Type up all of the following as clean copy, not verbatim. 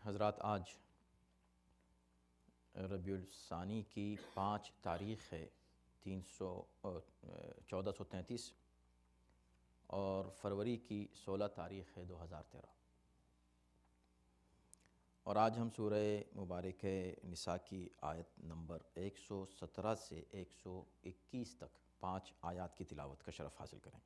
حضرات، آج ربیع الثانی کی 5 تاریخ ہے 1433 اور فروری کی 16 تاریخ ہے 2013، اور آج ہم سورہ مبارک نساء کی آیت نمبر 117 سے 121 تک 5 آیات کی تلاوت کا شرف حاصل کریں گے۔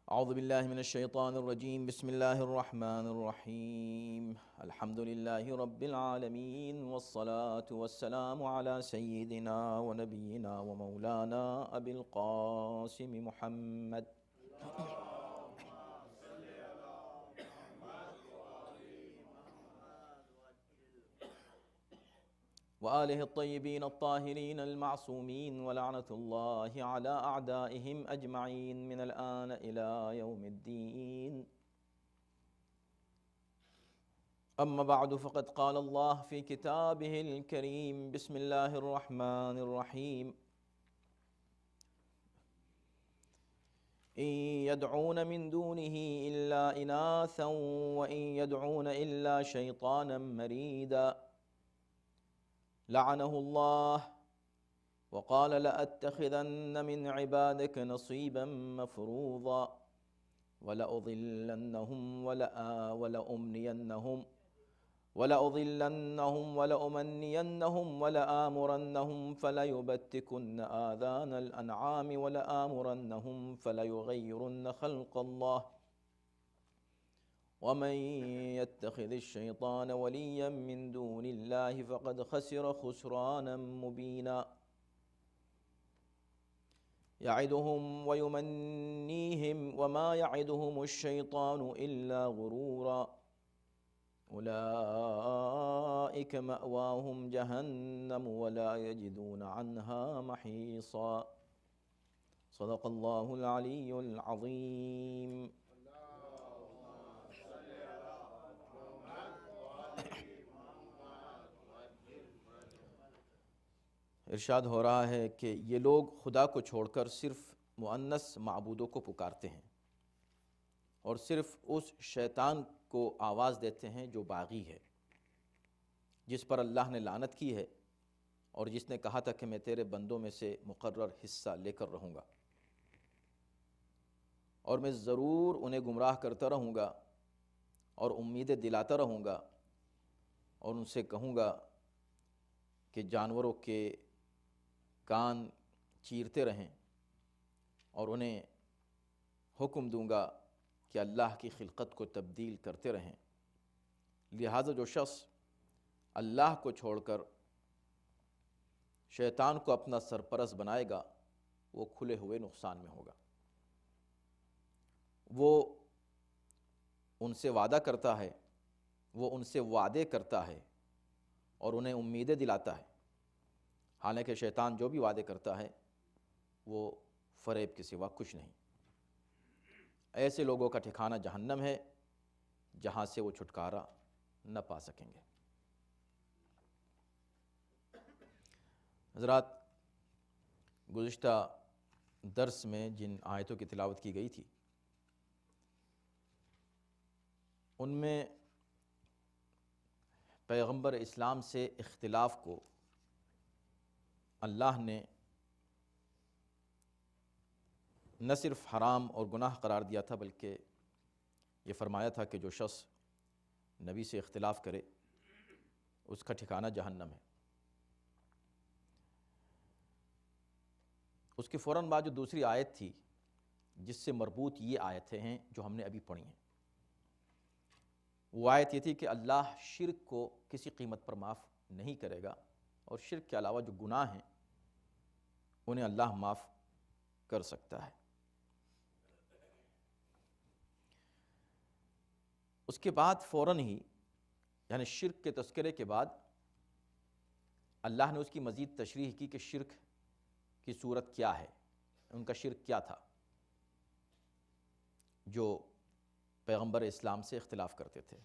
اعوذ باللہ من الشیطان الرجیم، بسم اللہ الرحمن الرحیم، الحمد للہ رب العالمین، والصلاة والسلام علی سیدنا و نبینا و مولانا ابی القاسم محمد وآلہ الطیبین الطاہرین المعصومین ولعنۃ اللہ علی اعدائہم اجمعین من الآن الی یوم الدین۔ اما بعد فقد قال اللہ فی کتابہ الکریم، بسم اللہ الرحمن الرحیم، إن يدعون من دونه إلا إناثا وإن يدعون إلا شيطانا مريدا لعنه الله وقال لأتخذن من عبادك نصيبا مفروضا ولأضلنهم ولآمرنهم فليبتكن آذان الأنعام ولآمرنهم فليغيرن خلق الله ومن يتخذ الشيطان وليا من دون الله فقد خسر خسرانا مبينا يعدهم ويمنيهم وما يعدهم الشيطان إلا غرورا أولئك مأواهم جهنم ولا يجدون عنها محيصا۔ صدق الله العلي العظيم۔ ارشاد ہو رہا ہے کہ یہ لوگ خدا کو چھوڑ کر صرف مؤنث معبودوں کو پکارتے ہیں اور صرف اس شیطان کو آواز دیتے ہیں جو باغی ہے، جس پر اللہ نے لعنت کی ہے اور جس نے کہا تھا کہ میں تیرے بندوں میں سے مقرر حصہ لے کر رہوں گا اور میں ضرور انہیں گمراہ کرتا رہوں گا اور امیدیں دلاتا رہوں گا، اور ان سے کہوں گا کہ جانوروں کے کان چیرتے رہیں، اور انہیں حکم دوں گا کہ اللہ کی خلقت کو تبدیل کرتے رہیں۔ لہٰذا جو شخص اللہ کو چھوڑ کر شیطان کو اپنا سرپرست بنائے گا وہ کھلے ہوئے نقصان میں ہوگا۔ وہ ان سے وعدہ کرتا ہے، وہ ان سے وعدے کرتا ہے اور انہیں امیدیں دلاتا ہے، حالانکہ شیطان جو بھی وعدے کرتا ہے وہ فریب کے سوا کچھ نہیں۔ ایسے لوگوں کا ٹھکانہ جہنم ہے جہاں سے وہ چھٹکارا نہ پا سکیں گے۔ حضرات، گزشتہ درس میں جن آیتوں کی تلاوت کی گئی تھی ان میں پیغمبر اسلام سے اختلاف کو اللہ نے نہ صرف حرام اور گناہ قرار دیا تھا بلکہ یہ فرمایا تھا کہ جو شخص نبی سے اختلاف کرے اس کا ٹھکانہ جہنم ہے۔ اس کے فوراً بعد جو دوسری آیت تھی جس سے مربوط یہ آیتیں ہیں جو ہم نے ابھی پڑھی ہیں، وہ آیت یہ تھی کہ اللہ شرک کو کسی قیمت پر معاف نہیں کرے گا، اور شرک کے علاوہ جو گناہ ہیں انہیں اللہ معاف کر سکتا ہے۔ اس کے بعد فوراً ہی یعنی شرک کے تذکرے کے بعد اللہ نے اس کی مزید تشریح کی کہ شرک کی صورت کیا ہے، ان کا شرک کیا تھا جو پیغمبر اسلام سے اختلاف کرتے تھے۔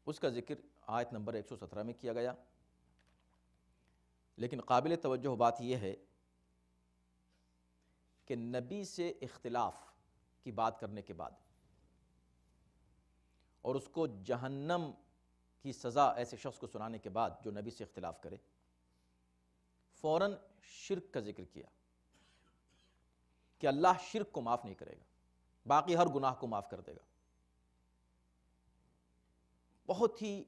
اس کا ذکر آیت نمبر 117 میں کیا گیا، لیکن قابل توجہ بات یہ ہے کہ نبی سے اختلاف کی بات کرنے کے بعد اور اس کو جہنم کی سزا ایسے شخص کو سنانے کے بعد جو نبی سے اختلاف کرے، فوراً شرک کا ذکر کیا کہ اللہ شرک کو معاف نہیں کرے گا، باقی ہر گناہ کو معاف کر دے گا۔ بہت ہی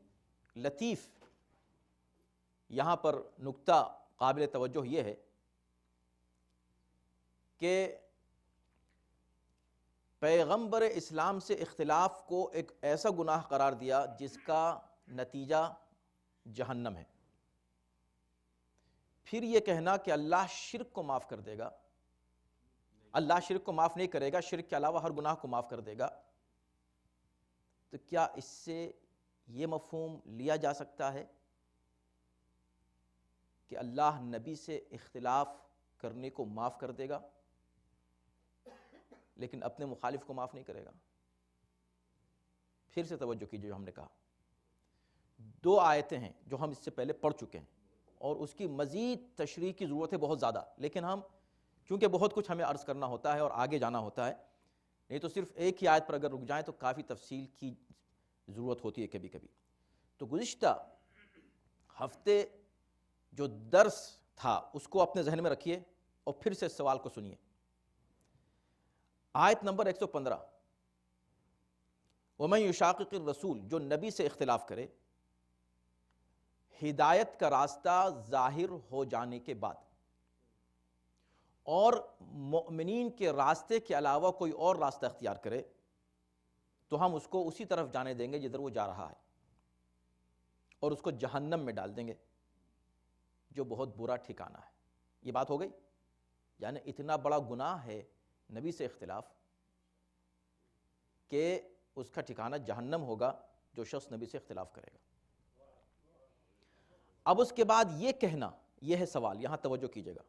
لطیف یہاں پر نکتہ قابل توجہ یہ ہے کہ پیغمبر اسلام سے اختلاف کو ایک ایسا گناہ قرار دیا جس کا نتیجہ جہنم ہے، پھر یہ کہنا کہ اللہ شرک کو معاف کر دے گا، اللہ شرک کو معاف نہیں کرے گا، شرک کے علاوہ ہر گناہ کو معاف کر دے گا۔ تو کیا اس سے یہ مفہوم لیا جا سکتا ہے کہ اللہ نبی سے اختلاف کرنے کو معاف کر دے گا لیکن اپنے مخالف کو معاف نہیں کرے گا؟ پھر سے توجہ کیجیے، جو ہم نے کہا 2 آیتیں ہیں جو ہم اس سے پہلے پڑھ چکے ہیں اور اس کی مزید تشریح کی ضرورت ہے بہت زیادہ، لیکن ہم چونکہ بہت کچھ ہمیں عرض کرنا ہوتا ہے اور آگے جانا ہوتا ہے، نہیں تو صرف ایک ہی آیت پر اگر رک جائیں تو کافی تفصیل کی ضرورت ہوتی ہے کبھی کبھی۔ تو گزشتہ ہفتے جو درس تھا اس کو اپنے ذہن میں رکھیے اور پھر سے سوال کو سنیے۔ آیت نمبر 115، وَمَن يُشَاقِقِ الرَّسُولِ، جو نبی سے اختلاف کرے ہدایت کا راستہ ظاہر ہو جانے کے بعد اور مؤمنین کے راستے کے علاوہ کوئی اور راستہ اختیار کرے تو ہم اس کو اسی طرف جانے دیں گے جدھر وہ جا رہا ہے اور اس کو جہنم میں ڈال دیں گے جو بہت برا ٹھکانہ ہے۔ یہ بات ہو گئی، یعنی اتنا بڑا گناہ ہے نبی سے اختلاف کہ اس کا ٹھکانہ جہنم ہوگا جو شخص نبی سے اختلاف کرے گا۔ اب اس کے بعد یہ کہنا، یہ ہے سوال، یہاں توجہ کیجئے گا،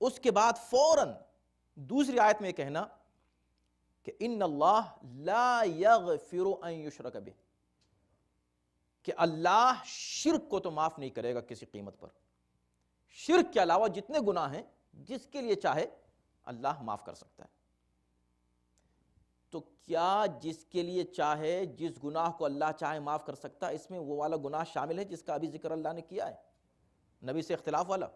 اس کے بعد فوراً دوسری آیت میں یہ کہنا کہ ان اللہ لا یغفر ان یشرک بہ، کہ اللہ شرک کو تو معاف نہیں کرے گا کسی قیمت پر، شرک کے علاوہ جتنے گناہ ہیں جس کے لیے چاہے اللہ معاف کر سکتا ہے۔ تو کیا جس کے لیے چاہے، جس گناہ کو اللہ چاہے معاف کر سکتا ہے، اس میں وہ والا گناہ شامل ہے جس کا ابھی ذکر اللہ نے کیا ہے، نبی سے اختلاف والا؟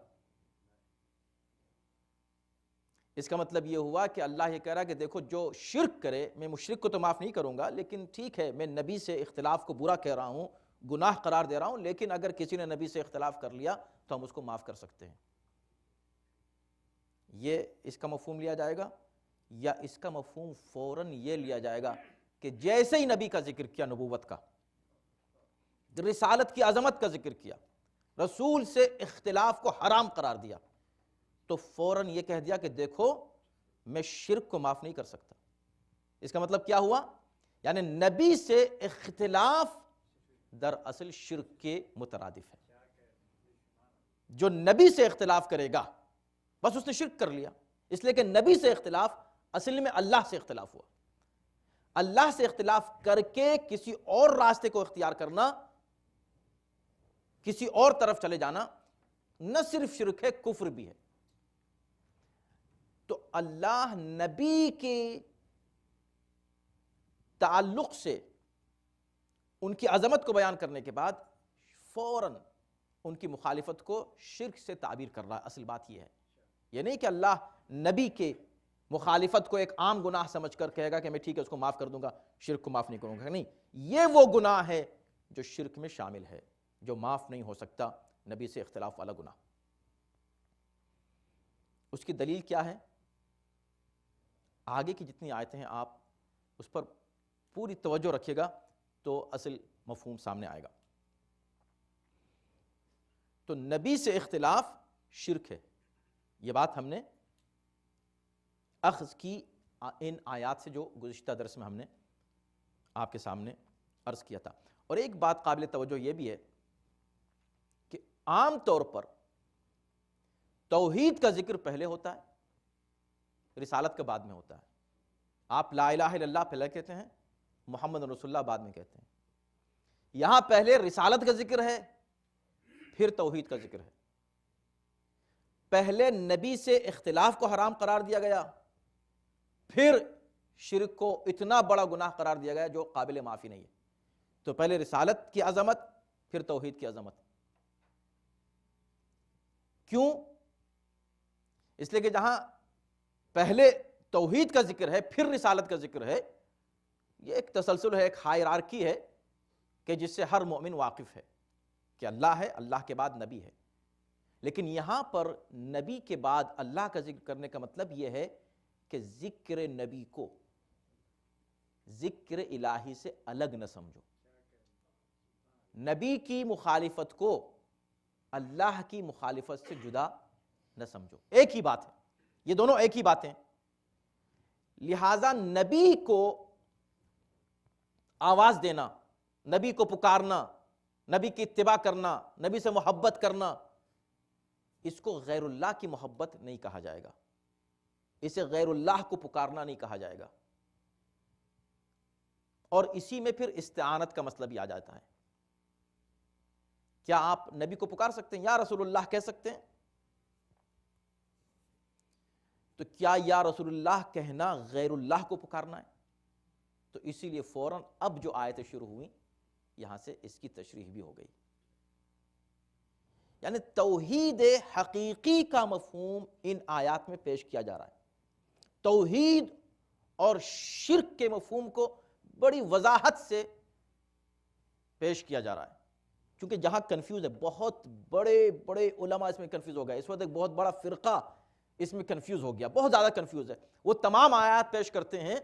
اس کا مطلب یہ ہوا کہ اللہ یہ کہہ رہا ہے کہ دیکھو جو شرک کرے میں مشرک کو تو معاف نہیں کروں گا، لیکن ٹھیک ہے میں نبی سے اختلاف کو برا کہہ رہا ہوں، گناہ قرار دے رہا ہوں، لیکن اگر کسی نے نبی سے اختلاف کر لیا تو ہم اس کو معاف کر سکتے ہیں۔ یہ اس کا مفہوم لیا جائے گا، یا اس کا مفہوم فوراً یہ لیا جائے گا کہ جیسے ہی نبی کا ذکر کیا، نبوت کا، رسالت کی عظمت کا ذکر کیا، رسول سے اختلاف کو حرام قرار دیا، تو فوراً یہ کہہ دیا کہ دیکھو میں شرک کو معاف نہیں کر سکتا۔ اس کا مطلب کیا ہوا؟ یعنی نبی سے اختلاف دراصل شرک کے مترادف ہے۔ جو نبی سے اختلاف کرے گا بس اس نے شرک کر لیا، اس لیے کہ نبی سے اختلاف اصل میں اللہ سے اختلاف ہوا۔ اللہ سے اختلاف کر کے کسی اور راستے کو اختیار کرنا، کسی اور طرف چلے جانا، نہ صرف شرک ہے، کفر بھی ہے۔ تو اللہ نبی کے تعلق سے ان کی عظمت کو بیان کرنے کے بعد فوراً ان کی مخالفت کو شرک سے تعبیر کر رہا ہے۔ اصل بات یہ ہے، یہ نہیں کہ اللہ نبی کے مخالفت کو ایک عام گناہ سمجھ کر کہے گا کہ میں ٹھیک ہے اس کو معاف کر دوں گا، شرک کو معاف نہیں کروں گا، نہیں، یہ وہ گناہ ہے جو شرک میں شامل ہے، جو معاف نہیں ہو سکتا، نبی سے اختلاف والا گناہ۔ اس کی دلیل کیا ہے؟ آگے کی جتنی آیتیں ہیں آپ اس پر پوری توجہ رکھیے گا تو اصل مفہوم سامنے آئے گا۔ تو نبی سے اختلاف شرک ہے، یہ بات ہم نے اخذ کی ان آیات سے جو گزشتہ درس میں ہم نے آپ کے سامنے عرض کیا تھا۔ اور ایک بات قابل توجہ یہ بھی ہے کہ عام طور پر توحید کا ذکر پہلے ہوتا ہے، رسالت کا بعد میں ہوتا ہے۔ آپ لا الہ الا اللہ پہلے کہتے ہیں، محمد رسول اللہ بعد میں کہتے ہیں۔ یہاں پہلے رسالت کا ذکر ہے، پھر توحید کا ذکر ہے۔ پہلے نبی سے اختلاف کو حرام قرار دیا گیا، پھر شرک کو اتنا بڑا گناہ قرار دیا گیا جو قابل معافی نہیں ہے۔ تو پہلے رسالت کی عظمت، پھر توحید کی عظمت۔ کیوں؟ اس لیے کہ جہاں پہلے توحید کا ذکر ہے پھر رسالت کا ذکر ہے، یہ ایک تسلسل ہے، ایک ہائرارکی ہے کہ جس سے ہر مومن واقف ہے کہ اللہ ہے، اللہ کے بعد نبی ہے۔ لیکن یہاں پر نبی کے بعد اللہ کا ذکر کرنے کا مطلب یہ ہے کہ ذکر نبی کو ذکر الہی سے الگ نہ سمجھو، نبی کی مخالفت کو اللہ کی مخالفت سے جدا نہ سمجھو، ایک ہی بات ہے، یہ دونوں ایک ہی باتیں۔ لہٰذا نبی کو آواز دینا، نبی کو پکارنا، نبی کی اتباع کرنا، نبی سے محبت کرنا، اس کو غیر اللہ کی محبت نہیں کہا جائے گا، اسے غیر اللہ کو پکارنا نہیں کہا جائے گا۔ اور اسی میں پھر استعانت کا مسئلہ بھی آ جاتا ہے۔ کیا آپ نبی کو پکار سکتے ہیں، یا رسول اللہ کہہ سکتے ہیں؟ تو کیا یا رسول اللہ کہنا غیر اللہ کو پکارنا ہے؟ تو اسی لیے فوراً اب جو آیتیں شروع ہوئیں یہاں سے اس کی تشریح بھی ہو گئی، یعنی توحید حقیقی کا مفہوم ان آیات میں پیش کیا جا رہا ہے۔ توحید اور شرک کے مفہوم کو بڑی وضاحت سے پیش کیا جا رہا ہے، کیونکہ جہاں کنفیوز ہے، بہت بڑے بڑے علماء اس میں کنفیوز ہو گئے، اس وقت ایک بہت بڑا فرقہ اس میں کنفیوز ہو گیا، بہت زیادہ کنفیوز ہے۔ وہ تمام آیات پیش کرتے ہیں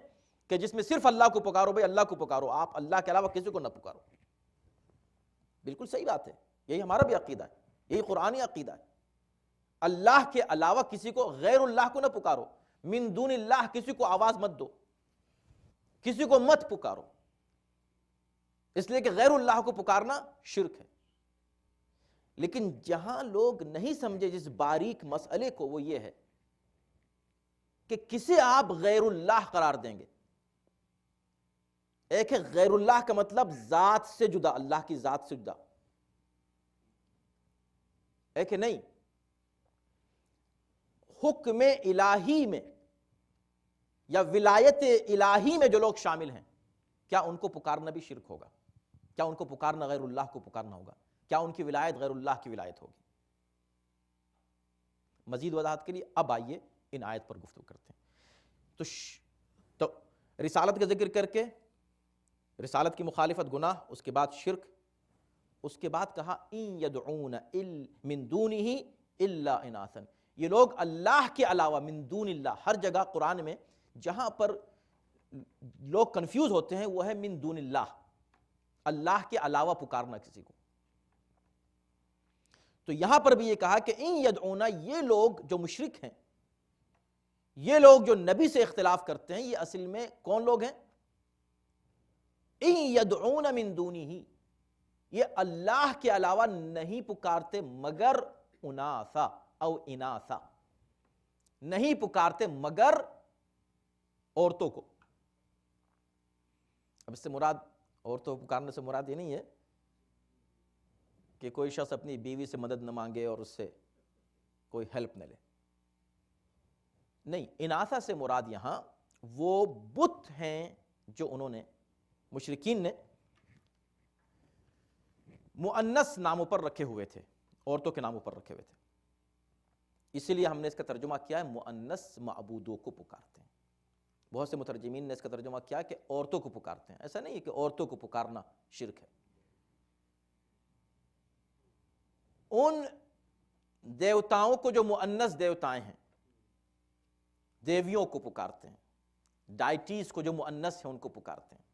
کہ جس میں صرف اللہ کو پکارو، بھائی اللہ کو پکارو، آپ اللہ کے علاوہ کسی کو نہ پکارو۔ بالکل صحیح بات ہے، یہی ہمارا بھی عقیدہ ہے، یہی قرآنی عقیدہ ہے۔ اللہ کے علاوہ کسی کو، غیر اللہ کو نہ پکارو، من دون اللہ کسی کو آواز مت دو، کسی کو مت پکارو، اس لیے کہ غیر اللہ کو پکارنا شرک ہے۔ لیکن جہاں لوگ نہیں سمجھے جس باریک مسئلے کو، وہ یہ ہے کہ کسے آپ غیر اللہ قرار دیں گے۔ ایک ہے غیر اللہ کا مطلب ذات سے جدا، اللہ کی ذات سے جدا، ایک ہے نہیں، حکم الہی میں یا ولایت الہی میں جو لوگ شامل ہیں، کیا ان کو پکارنا بھی شرک ہوگا؟ کیا ان کو پکارنا غیر اللہ کو پکارنا ہوگا؟ کیا ان کی ولایت غیر اللہ کی ولایت ہوگی؟ مزید وضاحت کے لیے اب آئیے ان آیت پر گفتگو کرتے ہیں۔ تو رسالت کا ذکر کر کے، رسالت کی مخالفت گناہ، اس کے بعد شرک، اس کے بعد کہا ان یدعون من دونہ الا اناثا، یہ لوگ اللہ کے علاوہ، من دون اللہ، ہر جگہ قرآن میں جہاں پر لوگ کنفیوز ہوتے ہیں وہ ہے من دون اللہ، اللہ کے علاوہ پکارنا کسی کو۔ تو یہاں پر بھی یہ کہا کہ ان یدعون، یہ لوگ جو مشرک ہیں، یہ لوگ جو نبی سے اختلاف کرتے ہیں، یہ اصل میں کون لوگ ہیں؟ ان یدعون من دونہ، یہ اللہ کے علاوہ نہیں پکارتے مگر اناثا او اناثا، نہیں پکارتے مگر عورتوں کو۔ اب اس سے مراد، عورتوں کو پکارنے سے مراد یہ نہیں ہے کہ کوئی شخص اپنی بیوی سے مدد نہ مانگے اور اس سے کوئی ہیلپ نہ لے، نہیں، اناثا سے مراد یہاں وہ بت ہیں جو انہوں نے، مشرکین نے مؤنث ناموں پر رکھے ہوئے تھے، عورتوں کے ناموں پر رکھے ہوئے تھے، اسی لیے ہم نے اس کا ترجمہ کیا ہے مؤنث معبودوں کو پکارتے ہیں۔ بہت سے مترجمین نے اس کا ترجمہ کیا کہ عورتوں کو پکارتے ہیں، ایسا نہیں ہے کہ عورتوں کو پکارنا شرک ہے۔ ان دیوتاؤں کو جو مؤنث دیوتائیں ہیں، دیویوں کو پکارتے ہیں، ڈائٹیز کو جو مؤنث ہیں ان کو پکارتے ہیں،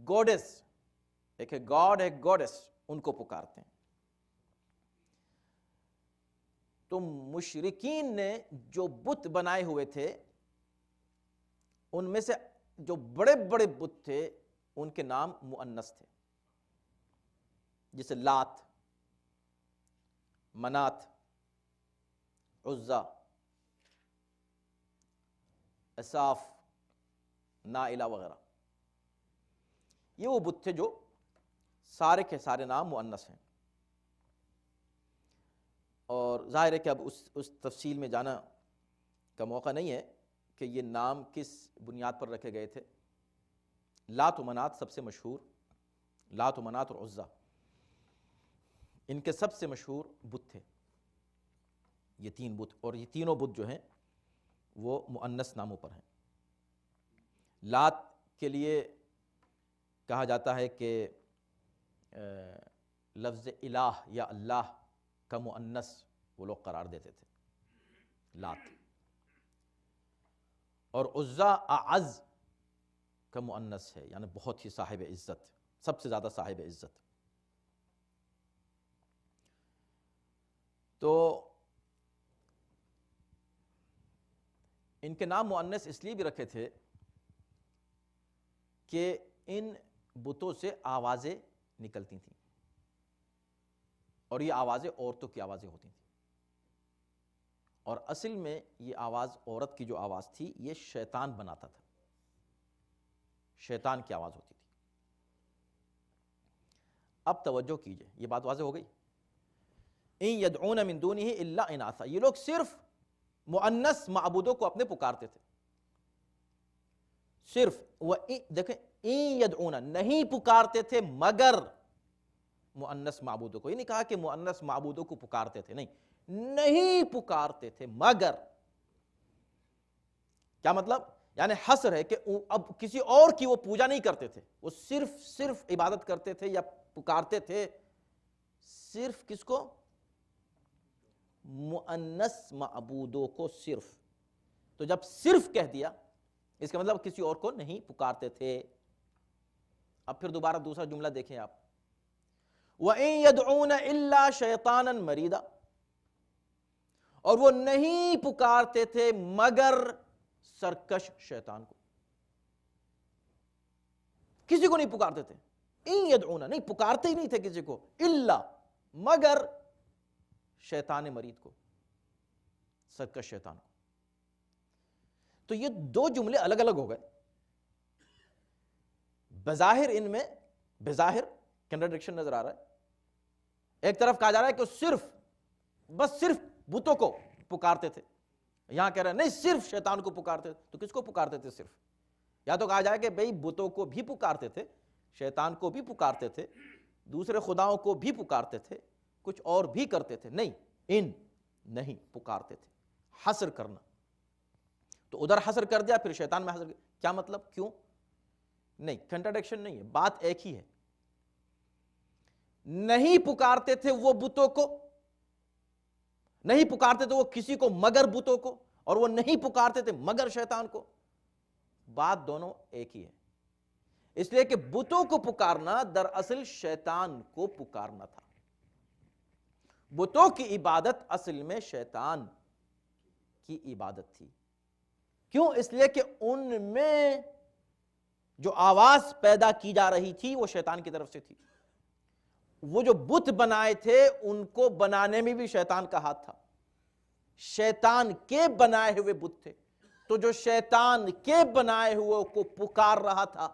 گوڈس، ایک ہے گاڈ ایک گوڈس، ان کو پکارتے ہیں۔ تو مشرکین نے جو بت بنائے ہوئے تھے، ان میں سے جو بڑے بڑے بت تھے ان کے نام مؤنث تھے، جیسے لات، منات، عزا، اساف، نائلہ وغیرہ، یہ وہ بت تھے جو سارے کے سارے نام مؤنث ہیں۔ اور ظاہر ہے کہ اب اس تفصیل میں جانا کا موقع نہیں ہے کہ یہ نام کس بنیاد پر رکھے گئے تھے۔ لات و منات سب سے مشہور، لات و منات اور عزیٰ ان کے سب سے مشہور بت تھے، یہ تین بت، اور یہ تینوں بت جو ہیں وہ مؤنث ناموں پر ہیں۔ لات کے لیے کہا جاتا ہے کہ لفظ الہ یا اللہ کا مؤنث وہ لوگ قرار دیتے تھے، لات، اور عزیٰ اعز کا مؤنث ہے، یعنی بہت ہی صاحب عزت، سب سے زیادہ صاحب عزت۔ تو ان کے نام مؤنث اس لیے بھی رکھے تھے کہ ان بتوں سے آوازیں نکلتی تھیں، اور یہ آوازیں عورتوں کی آوازیں ہوتی تھیں، اور اصل میں یہ آواز عورت کی جو آواز تھی یہ شیطان بناتا تھا، شیطان کی آواز ہوتی تھی۔ اب توجہ کیجئے، یہ بات واضح ہو گئی۔ ان یدعون من دونہ الا اناثا، یہ لوگ صرف مؤنث معبودوں کو اپنے پکارتے تھے، صرف دیکھیں ان یدعون نہیں پکارتے تھے مگر مؤنث معبودوں کو، یہ نہیں کہا کہ مؤنث معبودوں کو پکارتے تھے، نہیں پکارتے تھے مگر، کیا مطلب؟ یعنی حصر ہے کہ اب کسی اور کی وہ پوجا نہیں کرتے تھے، وہ صرف عبادت کرتے تھے یا پکارتے تھے صرف کس کو؟ مؤنث معبودوں کو صرف۔ تو جب صرف کہہ دیا اس کا مطلب کسی اور کو نہیں پکارتے تھے۔ اب پھر دوبارہ دوسرا جملہ دیکھیں آپ، وَإِن يَدْعُونَ إِلَّا شَيْطَانًا مَرِيدًا، اور وہ نہیں پکارتے تھے مگر سرکش شیطان کو، کسی کو نہیں پکارتے تھے۔ ان یدعون، نہیں پکارتے ہی نہیں تھے کسی کو، الا مگر شیطان مرید کو، سرکش شیطان کو۔ تو یہ دو جملے الگ الگ ہو گئے، بظاہر ان میں بظاہر کنٹراڈکشن نظر آ رہا ہے۔ ایک طرف کہا جا رہا ہے کہ صرف بتوں کو پکارتے تھے، یہاں کہہ رہا ہے نہیں صرف شیطان کو پکارتے تھے۔ تو کس کو پکارتے تھے صرف؟ یا تو کہا جائے کہ بھئی بتوں کو بھی پکارتے تھے، شیطان کو بھی پکارتے تھے، دوسرے خداؤں کو بھی پکارتے تھے، کچھ اور بھی کرتے تھے، نہیں پکارتے تھے۔ حصر کرنا، تو ادھر حصر کر دیا، پھر شیطان میں حصر، کیا مطلب؟ کیوں؟ نہیں، کنٹراڈکشن نہیں ہے، بات ایک ہی ہے۔ نہیں پکارتے تھے وہ بتوں کو، نہیں پکارتے تھے وہ کسی کو مگر بتوں کو، اور وہ نہیں پکارتے تھے مگر شیطان کو، بات دونوں ایک ہی ہے۔ اس لیے کہ بتوں کو پکارنا دراصل شیطان کو پکارنا تھا، بتوں کی عبادت اصل میں شیطان کی عبادت تھی۔ کیوں؟ اس لیے کہ ان میں جو آواز پیدا کی جا رہی تھی وہ شیطان کی طرف سے تھی۔ وہ جو بت بنائے تھے ان کو بنانے میں بھی شیطان کا ہاتھ تھا، شیطان کے بنائے ہوئے بت تھے، تو جو شیطان کے بنائے ہوئے کو پکار رہا تھا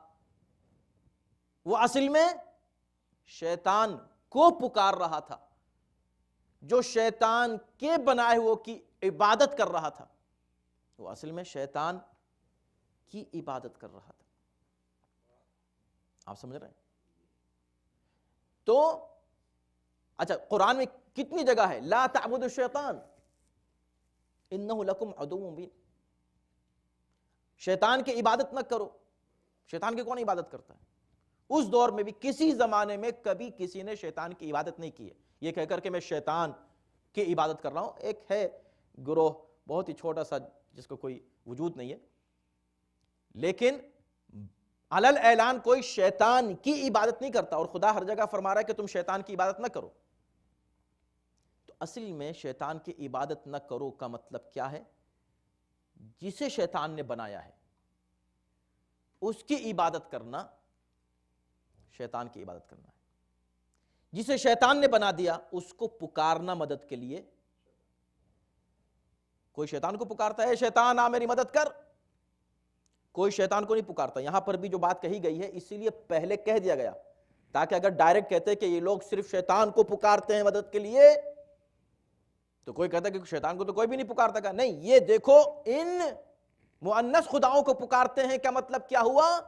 وہ اصل میں شیطان کو پکار رہا تھا، جو شیطان کے بنائے ہوئے کی عبادت کر رہا تھا وہ اصل میں شیطان کی عبادت کر رہا تھا۔ آپ سمجھ رہے ہیں؟ تو اچھا، قرآن میں کتنی جگہ ہے لا تعبدوا الشیطان انہ لکم عدو مبین، شیطان کی عبادت نہ کرو۔ شیطان کی کون عبادت کرتا ہے؟ اس دور میں بھی کسی زمانے میں کبھی کسی نے شیطان کی عبادت نہیں کی ہے، یہ کہہ کر کہ میں شیطان کی عبادت کر رہا ہوں۔ ایک ہے گروہ بہت ہی چھوٹا سا جس کو کوئی وجود نہیں ہے، لیکن علل اعلان کوئی شیطان کی عبادت نہیں کرتا، اور خدا ہر جگہ فرما رہا ہے کہ تم شیطان کی عبادت نہ کرو۔ تو اصل میں شیطان کی عبادت نہ کرو کا مطلب کیا ہے؟ جسے شیطان نے بنایا ہے اس کی عبادت کرنا شیطان کی عبادت کرنا ہے، جسے شیطان نے بنا دیا اس کو پکارنا مدد کے لیے۔ کوئی شیطان کو پکارتا ہے شیطان آ میری مدد کر، کوئی شیطان کو نہیں پکارتا۔ یہاں پر بھی جو بات کہی گئی ہے اسی لیے پہلے کہہ دیا گیا، تاکہ اگر ڈائریکٹ کہتے کہ یہ لوگ صرف شیطان کو پکارتے ہیں مدد کے لیے تو کوئی کہتا ہے کہ شیطان کو تو کوئی بھی نہیں پکارتا، کہا نہیں، یہ دیکھو ان مؤنث خداؤں کو پکارتے ہیں، کیا مطلب کیا ہوا؟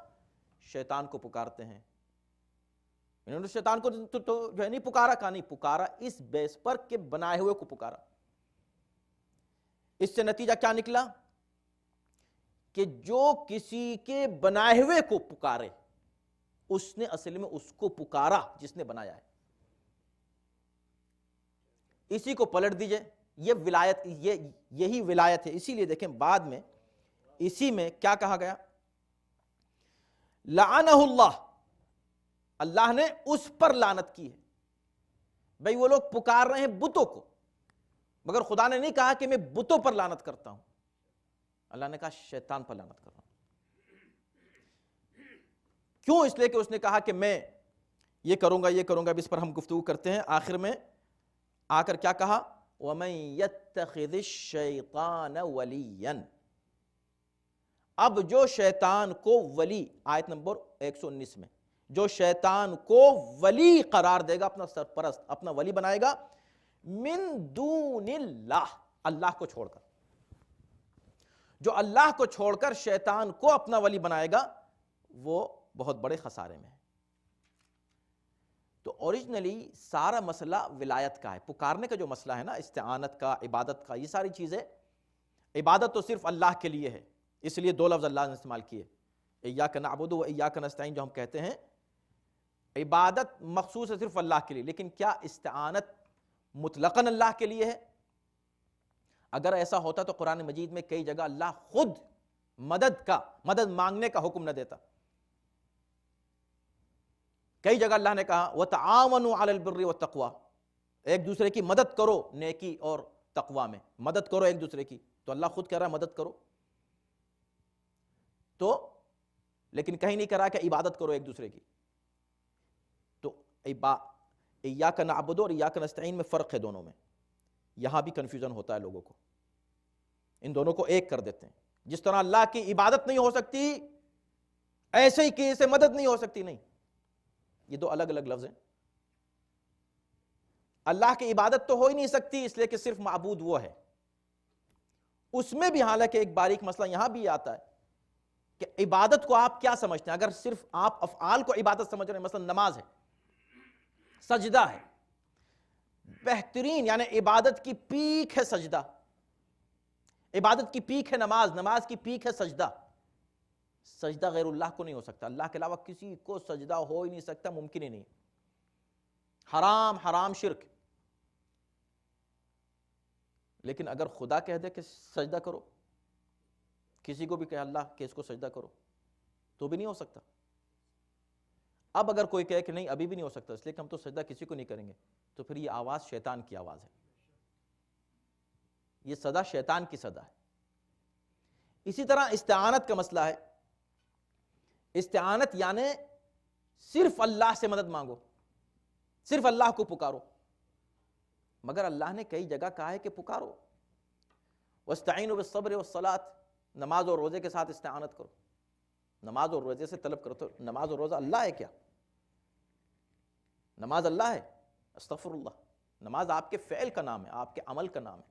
شیطان کو پکارتے ہیں۔ انہوں نے شیطان کو تو جو ہے نہیں پکارا، کہا نہیں پکارا اس بیس پر کہ بنائے ہوئے کو پکارا۔ اس سے نتیجہ کیا نکلا؟ کہ جو کسی کے بنائے ہوئے کو پکارے اس نے اصل میں اس کو پکارا جس نے بنایا ہے۔ اسی کو پلٹ دیجئے، یہ ولایت، یہی ولایت ہے۔ اسی لیے دیکھیں بعد میں اسی میں کیا کہا گیا؟ لعنہ اللہ، اللہ نے اس پر لعنت کی ہے۔ بھئی وہ لوگ پکار رہے ہیں بتوں کو، مگر خدا نے نہیں کہا کہ میں بتوں پر لعنت کرتا ہوں، اللہ نے کہا شیطان پر لعنت کر رہا ہوں۔ کیوں؟ اس لیے کہ اس نے کہا کہ میں یہ کروں گا، یہ کروں گا۔ اب اس پر ہم گفتگو کرتے ہیں۔ آخر میں آ کر کیا کہا؟ وَمَن يَتَّخِذِ الشَّيْطَانَ وَلِيًّا، اب جو شیطان کو ولی، آیت نمبر 119 میں، جو شیطان کو ولی قرار دے گا، اپنا سرپرست، اپنا ولی بنائے گا، من دون اللہ، اللہ کو چھوڑ کر، جو اللہ کو چھوڑ کر شیطان کو اپنا ولی بنائے گا وہ بہت بڑے خسارے میں ہے۔ تو اوریجنلی سارا مسئلہ ولایت کا ہے، پکارنے کا جو مسئلہ ہے نا، استعانت کا، عبادت کا، یہ ساری چیزیں، عبادت تو صرف اللہ کے لیے ہے، اس لیے دو لفظ اللہ نے استعمال کیے، ایاک نعبد و ایاک نستعین، جو ہم کہتے ہیں عبادت مخصوص ہے صرف اللہ کے لیے، لیکن کیا استعانت مطلقاً اللہ کے لیے ہے؟ اگر ایسا ہوتا تو قرآن مجید میں کئی جگہ اللہ خود مدد مانگنے کا حکم نہ دیتا۔ کئی جگہ اللہ نے کہا وَتَعَاوَنُوا عَلَى الْبِرِّ وَالتَّقْوَى، ایک دوسرے کی مدد کرو نیکی اور تقوی میں، مدد کرو ایک دوسرے کی، تو اللہ خود کہہ رہا ہے مدد کرو، تو لیکن کہیں نہیں کہہ رہا کہ عبادت کرو ایک دوسرے کی۔ تو ایاک نعبد اور ایاک نستعین میں فرق ہے دونوں میں، یہاں بھی کنفیوژن ہوتا ہے لوگوں کو، ان دونوں کو ایک کر دیتے ہیں۔ جس طرح اللہ کی عبادت نہیں ہو سکتی ایسے ہی کہ اسے مدد نہیں ہو سکتی، نہیں، یہ دو الگ الگ لفظ ہیں۔ اللہ کی عبادت تو ہو ہی نہیں سکتی اس لیے کہ صرف معبود وہ ہے، اس میں بھی حالانکہ ایک باریک مسئلہ یہاں بھی آتا ہے کہ عبادت کو آپ کیا سمجھتے ہیں؟ اگر صرف آپ افعال کو عبادت سمجھ رہے ہیں، مثلا نماز ہے، سجدہ ہے، بہترین، یعنی عبادت کی پیک ہے سجدہ، عبادت کی پیک ہے نماز، نماز کی پیک ہے سجدہ۔ سجدہ غیر اللہ کو نہیں ہو سکتا، اللہ کے علاوہ کسی کو سجدہ ہو ہی نہیں سکتا، ممکن ہی نہیں، حرام حرام شرک۔ لیکن اگر خدا کہہ دے کہ سجدہ کرو، کسی کو بھی کہے اللہ کہ اس کو سجدہ کرو، تو بھی نہیں ہو سکتا۔ اب اگر کوئی کہے کہ نہیں ابھی بھی نہیں ہو سکتا اس لیے کہ ہم تو سجدہ کسی کو نہیں کریں گے، تو پھر یہ آواز شیطان کی آواز ہے، یہ صدا شیطان کی صدا ہے۔ اسی طرح استعانت کا مسئلہ ہے، استعانت یعنی صرف اللہ سے مدد مانگو، صرف اللہ کو پکارو، مگر اللہ نے کئی جگہ کہا ہے کہ پکارو، وَاسْتَعِينُوا بِالصَّبْرِ وَالصَّلَاةِ، نماز اور روزے کے ساتھ استعانت کرو، نماز اور روزے سے طلب کرو۔ تو نماز اور روزہ اللہ ہے کیا؟ نماز اللہ ہے؟ استغفر اللہ، نماز آپ کے فعل کا نام ہے، آپ کے عمل کا نام ہے،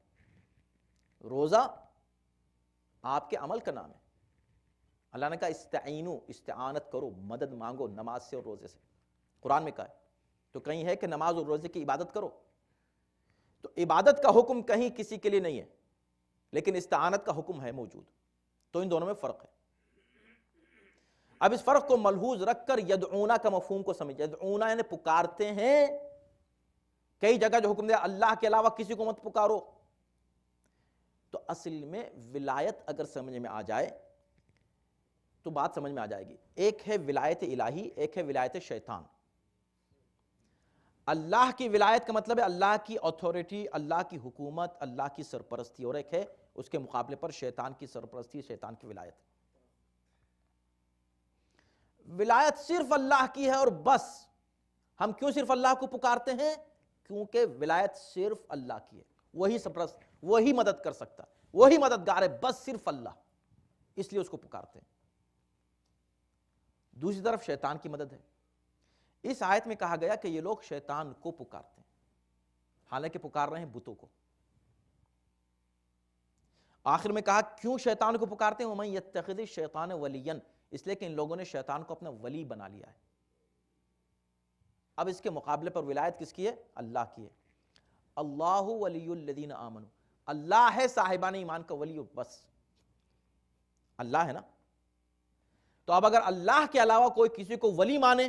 روزہ آپ کے عمل کا نام ہے۔ اللہ نے کہا استعینوا، استعانت کرو، مدد مانگو نماز سے اور روزے سے، قرآن میں کہا ہے۔ تو کہیں ہے کہ نماز اور روزے کی عبادت کرو، تو عبادت کا حکم کہیں کسی کے لیے نہیں ہے، لیکن استعانت کا حکم ہے موجود، تو ان دونوں میں فرق ہے۔ اب اس فرق کو ملحوظ رکھ کر یدعونا کا مفہوم کو سمجھ، یدعونا یعنی پکارتے ہیں، کئی جگہ جو حکم دیا اللہ کے علاوہ کسی کو مت پکارو، تو اصل میں ولایت اگر سمجھ میں آ جائے تو بات سمجھ میں آ جائے گی۔ ایک ہے ولایت الہی، ایک ہے ولایت شیطان۔ اللہ کی ولایت کا مطلب ہے اللہ کی اتھارٹی، اللہ کی حکومت، اللہ کی سرپرستی، اور ایک ہے اس کے مقابلے پر شیطان کی سرپرستی، شیطان کی ولایت۔ ولایت صرف اللہ کی ہے اور بس۔ ہم کیوں صرف اللہ کو پکارتے ہیں؟ کیونکہ ولایت صرف اللہ کی ہے، وہی سرپرست، وہی مدد کر سکتا، وہی مددگار ہے، بس صرف اللہ، اس لیے اس کو پکارتے ہیں۔ دوسری طرف شیطان کی مدد ہے۔ اس آیت میں کہا گیا کہ یہ لوگ شیطان کو پکارتے ہیں، حالانکہ پکار رہے ہیں بتوں کو۔ آخر میں کہا کیوں شیطان کو پکارتے ہیں؟ وَمَن يَتَّخِذِ الشَّيْطَانَ وَلِيًّا، اس لیے کہ ان لوگوں نے شیطان کو اپنا ولی بنا لیا ہے۔ اب اس کے مقابلے پر ولایت کس کی ہے؟ اللہ کی ہے۔ اللہ ولی الذین آمنوا، اللہ ہے صاحبان ایمان کا ولی، بس اللہ ہے نا۔ تو اب اگر اللہ کے علاوہ کوئی کسی کو ولی مانے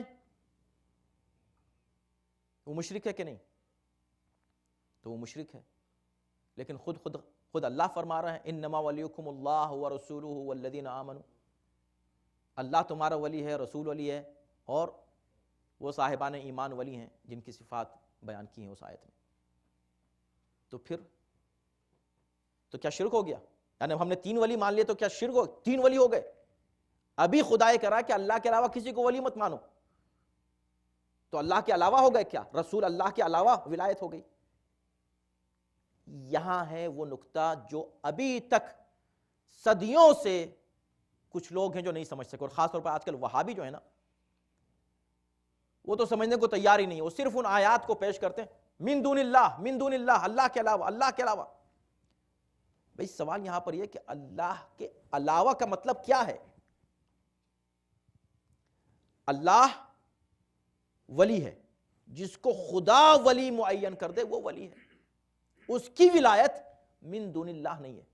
وہ مشرک ہے کہ نہیں؟ تو وہ مشرک ہے۔ لیکن خود اللہ فرما رہا ہے انما ولیکم اللہ ورسولہ والذین آمنوا، اللہ تمہارا ولی ہے، رسول ولی ہے، اور وہ صاحبان ایمان ولی ہیں جن کی صفات بیان کی ہیں اس آیت میں۔ تو پھر تو کیا شرک ہو گیا؟ یعنی ہم نے 3 ولی مان لیے تو کیا شرک ہو؟ 3 ولی ہو گئے؟ ابھی خدا یہ کرا کہ اللہ کے علاوہ کسی کو ولی مت مانو، تو اللہ کے علاوہ ہو گئے کیا؟ رسول اللہ کے علاوہ ولایت ہو گئی۔ یہاں ہے وہ نقطہ جو ابھی تک صدیوں سے کچھ لوگ ہیں جو نہیں سمجھ سکے، اور خاص طور پر آج کل وہابی جو ہے نا، وہ تو سمجھنے کو تیار ہی نہیں ہے، وہ صرف ان آیات کو پیش کرتے ہیں من دون اللہ، من دون اللہ، اللہ کے علاوہ، اللہ کے علاوہ۔ بھئی سوال یہاں پر یہ کہ اللہ کے علاوہ کا مطلب کیا ہے؟ اللہ ولی ہے، جس کو خدا ولی معین کر دے وہ ولی ہے، اس کی ولایت من دون اللہ نہیں ہے۔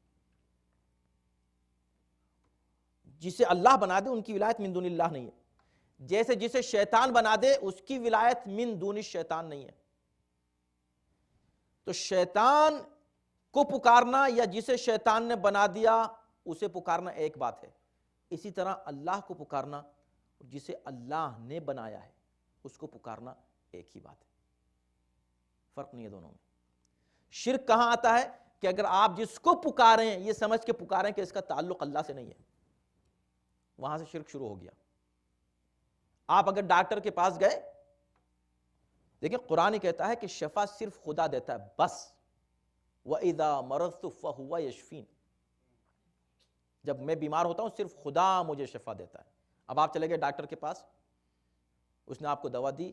جسے اللہ بنا دے ان کی ولایت من دون اللہ نہیں ہے، جیسے جسے شیطان بنا دے اس کی ولایت من دون الشیطان نہیں ہے۔ تو شیطان کو پکارنا یا جسے شیطان نے بنا دیا اسے پکارنا ایک بات ہے، اسی طرح اللہ کو پکارنا جسے اللہ نے بنایا ہے اس کو پکارنا ایک ہی بات ہے، فرق نہیں ہے دونوں میں۔ شرک کہاں آتا ہے کہ اگر آپ جس کو پکاریں یہ سمجھ کے پکاریں کہ اس کا تعلق اللہ سے نہیں ہے، وہاں سے شرک شروع ہو گیا۔ آپ اگر ڈاکٹر کے پاس گئے، دیکھیں قرآن ہی کہتا ہے کہ شفا صرف خدا دیتا ہے بس، وَإِذَا مَرَضْتُ فَهُوَ يَشْفِينِ، جب میں بیمار ہوتا ہوں صرف خدا مجھے شفا دیتا ہے۔ اب آپ چلے گئے ڈاکٹر کے پاس، اس نے آپ کو دوا دی،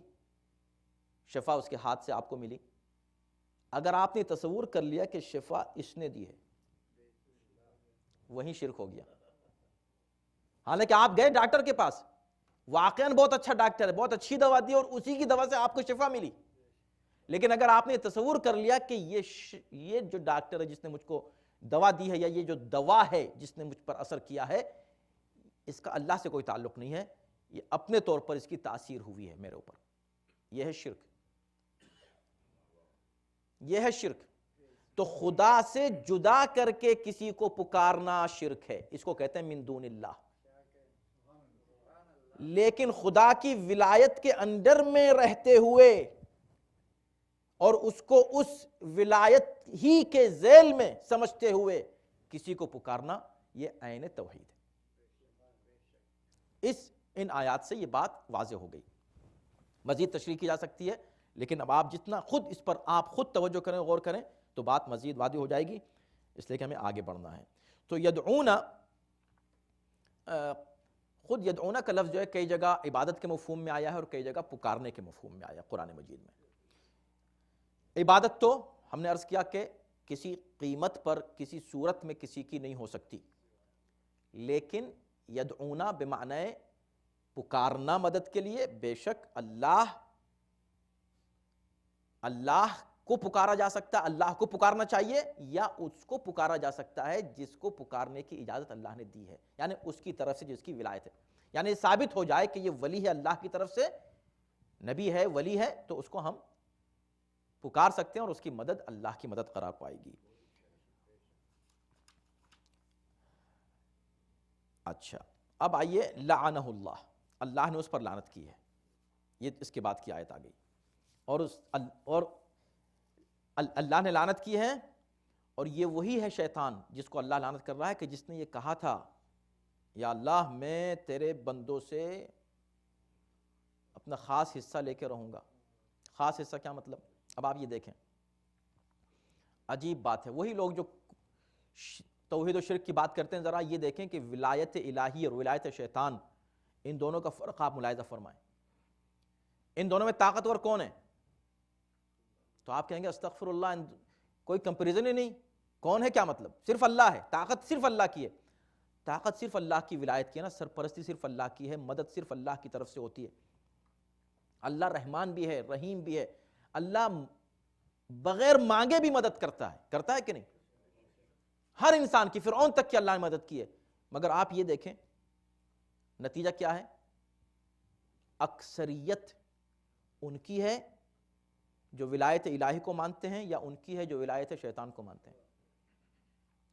شفا اس کے ہاتھ سے آپ کو ملی، اگر آپ نے تصور کر لیا کہ شفا اس نے دی ہے، وہیں شرک ہو گیا۔ حالانکہ آپ گئے ڈاکٹر کے پاس، واقعاً بہت اچھا ڈاکٹر ہے، بہت اچھی دوا دی اور اسی کی دوا سے آپ کو شفا ملی، لیکن اگر آپ نے تصور کر لیا کہ یہ جو ڈاکٹر ہے جس نے مجھ کو دوا دی ہے، یا یہ جو دوا ہے جس نے مجھ پر اثر کیا ہے، اس کا اللہ سے کوئی تعلق نہیں ہے، یہ اپنے طور پر اس کی تاثیر ہوئی ہے میرے اوپر، یہ ہے شرک، یہ ہے شرک۔ تو خدا سے جدا کر کے کسی کو پکارنا شرک ہے، اس کو کہتے ہیں من دون اللہ۔ لیکن خدا کی ولایت کے انڈر میں رہتے ہوئے اور اس کو اس ولایت ہی کے ذیل میں سمجھتے ہوئے کسی کو پکارنا، یہ عین توحید ہے۔ ان آیات سے یہ بات واضح ہو گئی، مزید تشریح کی جا سکتی ہے، لیکن اب آپ جتنا خود اس پر آپ خود توجہ کریں، غور کریں، تو بات مزید واضح ہو جائے گی، اس لیے کہ ہمیں آگے بڑھنا ہے۔ تو یدعون، خود یدعون کا لفظ جو ہے کئی جگہ عبادت کے مفہوم میں آیا ہے اور کئی جگہ پکارنے کے مفہوم میں آیا ہے قرآن مجید میں۔ عبادت تو ہم نے عرض کیا کہ کسی قیمت پر کسی صورت میں کسی کی نہیں ہو سکتی، لیکن یدعون بمعنی پکارنا مدد کے لیے، بے شک اللہ کو پکارا جا سکتا ہے، اللہ کو پکارنا چاہیے، یا اس کو پکارا جا سکتا ہے جس کو پکارنے کی اجازت اللہ نے دی ہے، یعنی اس کی طرف سے جس کی ولایت ہے، یعنی ثابت ہو جائے کہ یہ ولی ہے اللہ کی طرف سے، نبی ہے، ولی ہے، تو اس کو ہم پکار سکتے ہیں اور اس کی مدد اللہ کی مدد قرار پائے گی۔ اچھا، اب آئیے لعنہ اللہ، اللہ نے اس پر لعنت کی ہے، یہ اس کے بعد کی آیت آ گئی، اور اللہ نے لعنت کی ہے، اور یہ وہی ہے شیطان جس کو اللہ لعنت کر رہا ہے کہ جس نے یہ کہا تھا یا اللہ میں تیرے بندوں سے اپنا خاص حصہ لے کے رہوں گا۔ خاص حصہ کیا مطلب؟ اب آپ یہ دیکھیں، عجیب بات ہے، وہی لوگ جو توحید و شرک کی بات کرتے ہیں، ذرا یہ دیکھیں کہ ولایت الہی اور ولایت شیطان، ان دونوں کا فرق آپ ملاحظہ فرمائیں۔ ان دونوں میں طاقتور کون ہے؟ تو آپ کہیں گے استغفر اللہ، کوئی کمپیریزن ہی نہیں، کون ہے؟ کیا مطلب؟ صرف اللہ ہے، طاقت صرف اللہ کی ہے، طاقت صرف اللہ کی، ولایت کی ہے نا، سرپرستی صرف اللہ کی ہے، مدد صرف اللہ کی طرف سے ہوتی ہے۔ اللہ رحمان بھی ہے، رحیم بھی ہے، اللہ بغیر مانگے بھی مدد کرتا ہے کہ نہیں؟ ہر انسان کی، فرعون تک کی اللہ نے مدد کی ہے۔ مگر آپ یہ دیکھیں نتیجہ کیا ہے؟ اکثریت ان کی ہے جو ولایت الہی کو مانتے ہیں، یا ان کی ہے جو ولایت شیطان کو مانتے ہیں؟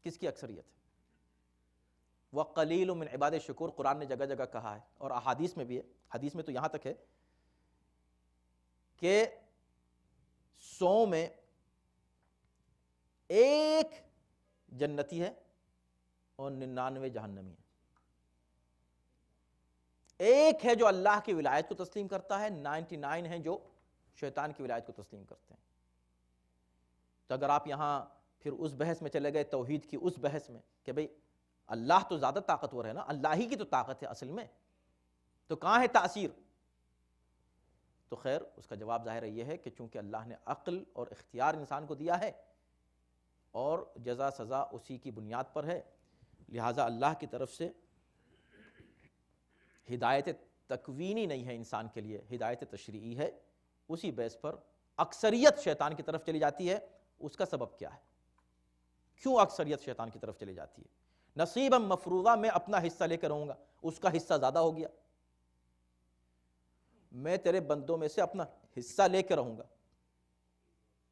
کس کی اکثریت ہے؟ وَقَلِيلٌ مِّنْ عِبَادِ الشَّكُورِ قرآن نے جگہ جگہ کہا ہے، اور احادیث میں بھی ہے۔ حدیث میں تو یہاں تک ہے کہ 100 میں ایک جنتی ہے اور 99 جہنمی ہے۔ ایک ہے جو اللہ کی ولایت کو تسلیم کرتا ہے، 99 ہے جو شیطان کی ولایت کو تسلیم کرتے ہیں۔ تو اگر آپ یہاں پھر اس بحث میں چلے گئے، توحید کی اس بحث میں کہ بھئی اللہ تو زیادہ طاقتور ہے نا، اللہ ہی کی تو طاقت ہے اصل میں، تو کہاں ہے تاثیر؟ تو خیر اس کا جواب ظاہر یہ ہے کہ چونکہ اللہ نے عقل اور اختیار انسان کو دیا ہے اور جزا سزا اسی کی بنیاد پر ہے، لہٰذا اللہ کی طرف سے ہدایت تکوینی نہیں ہے انسان کے لیے، ہدایت تشریعی ہے۔ اسی بیس پر اکثریت شیطان کی طرف چلی جاتی ہے۔ اس کا سبب کیا ہے؟ کیوں اکثریت شیطان کی طرف چلی جاتی ہے؟ نصیبا مفروضہ، میں اپنا حصہ لے کر رہوں گا، اس کا حصہ زیادہ ہو گیا، میں تیرے بندوں میں سے اپنا حصہ لے کے رہوں گا،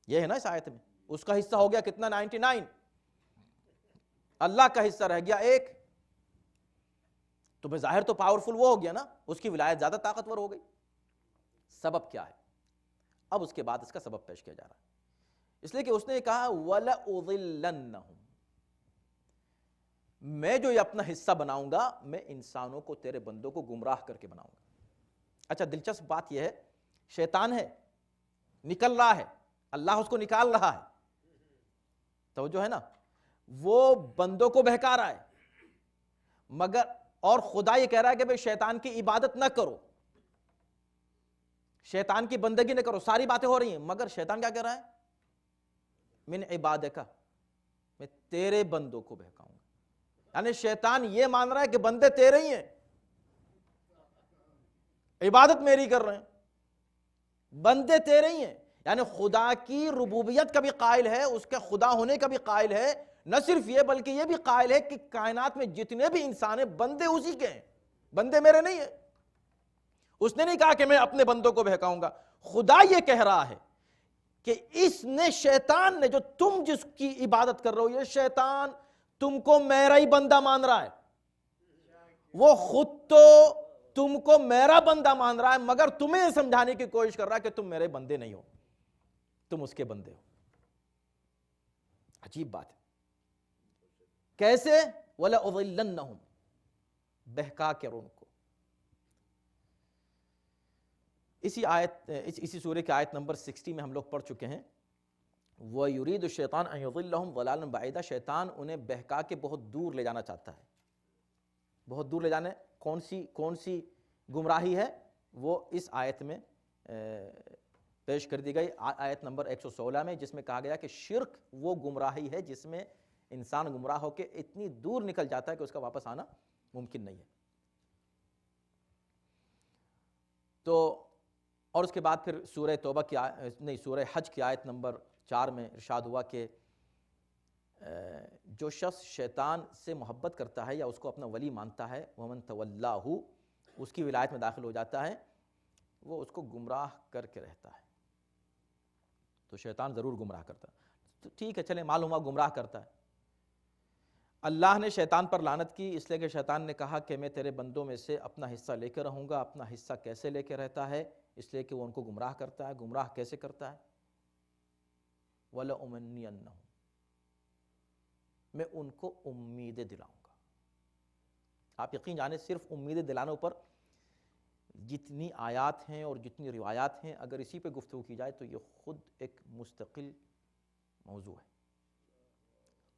یہ ہے نا اس آیت میں۔ اس کا حصہ ہو گیا کتنا؟ 99، اللہ کا حصہ رہ گیا ایک، تو بظاہر تو پاورفل وہ ہو گیا نا، اس کی ولایت زیادہ طاقتور ہو گئی۔ سبب کیا ہے؟ اب اس کے بعد اس کا سبب پیش کیا جا رہا ہے، اس لیے کہ اس نے یہ کہا وَلَأُضِلَّنَّهُمْ، میں جو یہ اپنا حصہ بناؤں گا، میں انسانوں کو، تیرے بندوں کو گمراہ کر کے بناؤں گا۔ اچھا دلچسپ بات یہ ہے، شیطان ہے، نکل رہا ہے، اللہ اس کو نکال رہا ہے، توجہ ہے نا، وہ بندوں کو بہکا رہا ہے، مگر اور خدا یہ کہہ رہا ہے کہ بھئی شیطان کی عبادت نہ کرو، شیطان کی بندگی نہ کرو، ساری باتیں ہو رہی ہیں، مگر شیطان کیا کہہ رہا ہے؟ من عبادک، میں تیرے بندوں کو بہکاؤں گا۔ یعنی شیطان یہ مان رہا ہے کہ بندے تیرے ہی ہیں، عبادت میری کر رہے ہیں، بندے تیرے ہی ہیں، یعنی خدا کی ربوبیت کا بھی قائل ہے، اس کے خدا ہونے کا بھی قائل ہے، نہ صرف یہ بلکہ یہ بھی قائل ہے کہ کائنات میں جتنے بھی انسان ہیں بندے اسی کے ہیں، بندے میرے نہیں ہیں۔ اس نے نہیں کہا کہ میں اپنے بندوں کو بہکاؤں گا، خدا یہ کہہ رہا ہے کہ اس نے، شیطان نے، جو تم جس کی عبادت کر رہے ہو، یہ شیطان تم کو میرا ہی بندہ مان رہا ہے، وہ خود تو تم کو میرا بندہ مان رہا ہے، مگر تمہیں سمجھانے کی کوشش کر رہا ہے کہ تم میرے بندے نہیں ہو، تم اس کے بندے ہو۔ عجیب بات ہے، کیسے؟ وَلَأُضِلَّنَّهُمْ، بہکا کے ان کو۔ اسی سورہ کی آیت نمبر 60 میں ہم لوگ پڑھ چکے ہیں، وَيُرِيدُ الشَّيْطَانُ أَن يُضِلَّهُمْ ضَلَالًا بَعِيدًا، شیطان انہیں بہکا کے بہت دور لے جانا چاہتا ہے۔ بہت دور لے جانے، کون سی گمراہی ہے؟ وہ اس آیت میں پیش کر دی گئی، آیت نمبر 116 میں، جس میں کہا گیا کہ شرک وہ گمراہی ہے جس میں انسان گمراہ ہو کے اتنی دور نکل جاتا ہے کہ اس کا واپس آنا ممکن نہیں ہے۔ تو اور اس کے بعد پھر سورہ توبہ کی سورہ حج کی آیت نمبر 4 میں ارشاد ہوا کہ جو شخص شیطان سے محبت کرتا ہے یا اس کو اپنا ولی مانتا ہے، وَمَن تَوَلَّاهُ، اس کی ولایت میں داخل ہو جاتا ہے، وہ اس کو گمراہ کر کے رہتا ہے۔ تو شیطان ضرور گمراہ کرتا ہے، تو ٹھیک ہے، چلیں معلوم ہوا گمراہ کرتا ہے۔ اللہ نے شیطان پر لعنت کی، اس لیے کہ شیطان نے کہا کہ میں تیرے بندوں میں سے اپنا حصہ لے کے رہوں گا۔ اپنا حصہ کیسے لے کے رہتا ہے؟ اس لیے کہ وہ ان کو گمراہ کرتا ہے۔ گمراہ کیسے کرتا ہے؟ وَلَأُمَنِّيَنَّهُمْ، میں ان کو امیدیں دلاؤں گا۔ آپ یقین جانیں، صرف امیدیں دلانے پر جتنی آیات ہیں اور جتنی روایات ہیں، اگر اسی پہ گفتگو کی جائے تو یہ خود ایک مستقل موضوع ہے،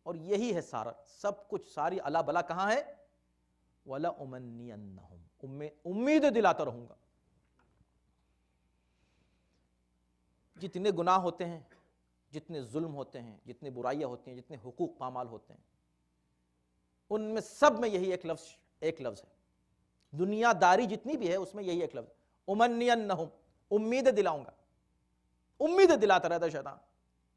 اور یہی ہے سارا سب کچھ، ساری الا بلا کہاں ہے؟ وَلَأُمَنِّيَنَّهُمْ، امید دلاتا رہوں گا۔ جتنے گناہ ہوتے ہیں جتنے ظلم ہوتے ہیں، جتنے برائیاں ہوتی ہیں، جتنے حقوق پامال ہوتے ہیں، ان میں سب میں یہی ایک لفظ ہے، دنیا داری جتنی بھی ہے اس میں یہی ایک لفظ، امنینہم، امید دلاؤں گا، امید دلاتا رہتا ہے شیطان،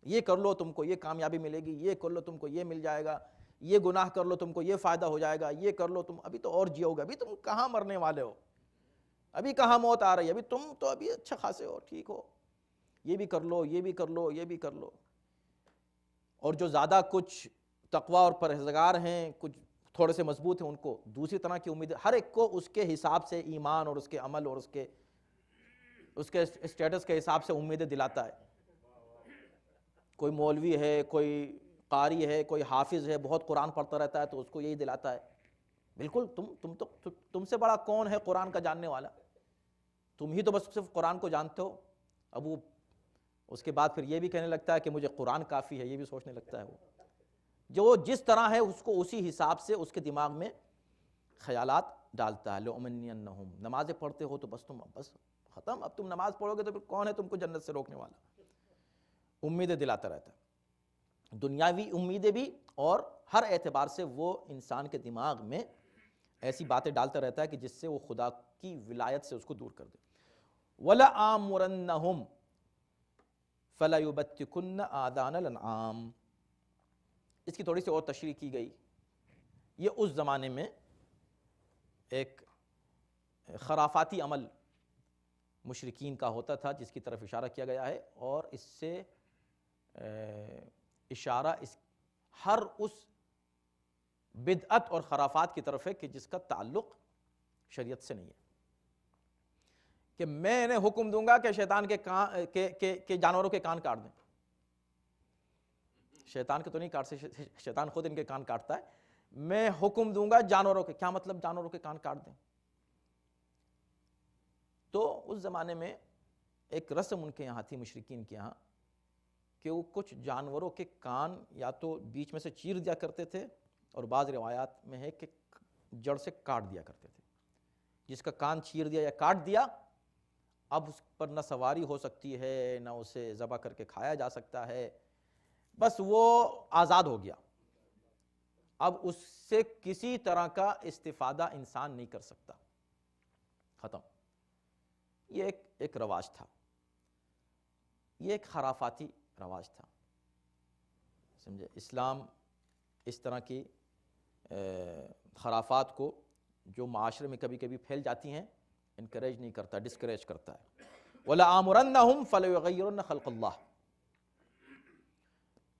یہ کر لو تم کو یہ کامیابی ملے گی، یہ کر لو تم کو یہ مل جائے گا، یہ گناہ کر لو تم کو یہ فائدہ ہو جائے گا، یہ کر لو تم ابھی تو اور جیو گے، ابھی تم کہاں مرنے والے ہو، ابھی کہاں موت آ رہی ہے، ابھی تم تو ابھی اچھا خاصے ہو، ٹھیک ہو، یہ بھی کر لو، یہ بھی کر لو، یہ بھی کر لو۔ اور جو زیادہ کچھ تقوی اور پرہیزگار ہیں، کچھ تھوڑے سے مضبوط ہیں، ان کو دوسری طرح کی امید، ہر ایک کو اس کے حساب سے ایمان اور اس کے عمل اور اس کے اسٹیٹس کے حساب سے امیدیں دلاتا ہے۔ کوئی مولوی ہے، کوئی قاری ہے، کوئی حافظ ہے، بہت قرآن پڑھتا رہتا ہے تو اس کو یہی دلاتا ہے، بالکل تم سے بڑا کون ہے قرآن کا جاننے والا، تم ہی تو بس صرف قرآن کو جانتے ہو۔ اب وہ اس کے بعد پھر یہ بھی کہنے لگتا ہے کہ مجھے قرآن کافی ہے، یہ بھی سوچنے لگتا ہے، وہ جو جس طرح ہے اس کو اسی حساب سے اس کے دماغ میں خیالات ڈالتا ہے۔ لَأُمَنِّيَنَّهُمْ، نمازیں پڑھتے ہو تو بس ختم، اب تم نماز پڑھو گے تو پھر کون ہے تم کو جنت سے روکنے والا، امیدیں دلاتا رہتا ہے، دنیاوی امیدیں بھی، اور ہر اعتبار سے وہ انسان کے دماغ میں ایسی باتیں ڈالتا رہتا ہے کہ جس سے وہ خدا کی ولایت سے اس کو دور کر دے۔ وَلَآمُرَنَّهُمْ فَلَيُبَتِّكُنَّ آذَانَ الْأَنْعَامِ، اس کی تھوڑی سی اور تشریح کی گئی۔ یہ اس زمانے میں ایک خرافاتی عمل مشرکین کا ہوتا تھا جس کی طرف اشارہ کیا گیا ہے، اور اس سے اشارہ ہر اس بدعت اور خرافات کی طرف ہے کہ جس کا تعلق شریعت سے نہیں ہے، کہ میں انہیں حکم دوں گا کہ شیطان کے جانوروں کے کان کاٹ دیں، شیطان کے تو نہیں کاٹ سکتے، شیطان خود ان کے کان کاٹتا ہے، میں حکم دوں گا جانوروں کے، کیا مطلب جانوروں کے کان کاٹ دیں؟ تو اس زمانے میں ایک رسم ان کے یہاں تھی، مشرکین کے یہاں، کہ وہ کچھ جانوروں کے کان یا تو بیچ میں سے چیر دیا کرتے تھے، اور بعض روایات میں ہے کہ جڑ سے کاٹ دیا کرتے تھے۔ جس کا کان چیر دیا یا کاٹ دیا، اب اس پر نہ سواری ہو سکتی ہے، نہ اسے ذبح کر کے کھایا جا سکتا ہے، بس وہ آزاد ہو گیا، اب اس سے کسی طرح کا استفادہ انسان نہیں کر سکتا، ختم۔ یہ ایک رواج تھا، یہ ایک خرافاتی رواج تھا، سمجھے؟ اسلام اس طرح کی خرافات کو جو معاشرے میں کبھی کبھی پھیل جاتی ہیں انکریج نہیں کرتا، ڈسکریج کرتا ہے۔ وَلَآمُرَنَّهُمْ فَلَيُغَيِّرُنَّ خَلْقَ اللَّهِ،